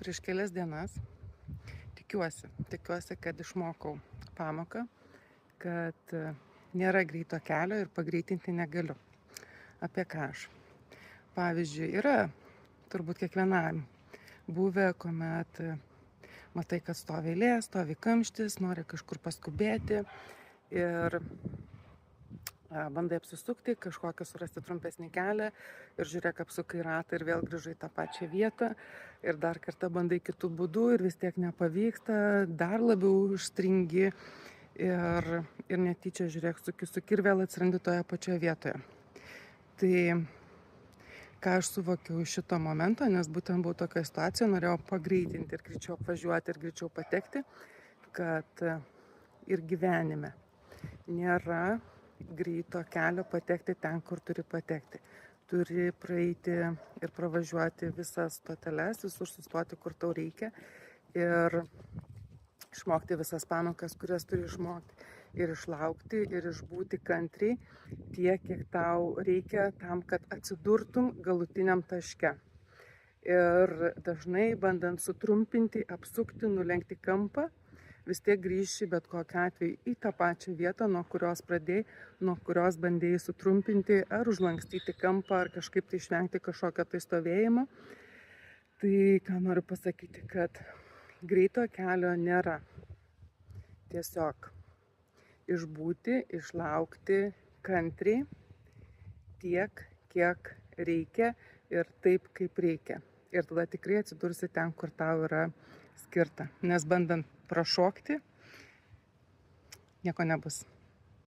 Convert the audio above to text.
prieš kelias dienas. Tikiuosi, kad išmokau pamoką, kad nėra greito kelio ir pagreitinti negaliu. Apie ką aš? Pavyzdžiui, yra turbūt kiekvienam buvę, kuomet matai, kad stovi eilė, stovi kamštis, nori kažkur paskubėti ir bandai apsisukti, kažkokią surasti trumpesnį kelią ir žiūrėk, apsukai ratą ir vėl grįžai tą pačią vietą ir dar kartą bandai kitų būdų ir vis tiek nepavyksta, dar labiau užstringi ir netyčia žiūrėk, suki ir vėl atsirandi toje pačioje vietoje. Tai ką aš suvokiau iš šito momento, nes būtent buvau tokioje situacijoje, norėjau pagreitinti ir greičiau apvažiuoti ir greičiau patekti, kad ir gyvenime nėra greito kelio patekti ten, kur turi patekti. Turi praeiti ir pravažiuoti visas stoteles, visur sustoti, kur tau reikia ir išmokti visas pamokas, kurias turi išmokti ir išlaukti ir išbūti kantriai tiek, kiek tau reikia tam, kad atsidurtum galutiniam taške. Ir dažnai bandant sutrumpinti, apsukti, nulenkti kampą, vis tiek grįši bet kokiu atveju į tą pačią vietą, nuo kurios pradėjai, nuo kurios bandėjai sutrumpinti ar užlankstyti kampą, ar kažkaip tai išvengti kažkokio tai stovėjimo. Tai ką noriu pasakyti, kad greito kelio nėra. Tiesiog išbūti, išlaukti kantriai tiek, kiek reikia ir taip, kaip reikia. Ir tada tikrai atsidursi ten, kur tau yra skirta. Nes bandant prašokti, nieko nebus.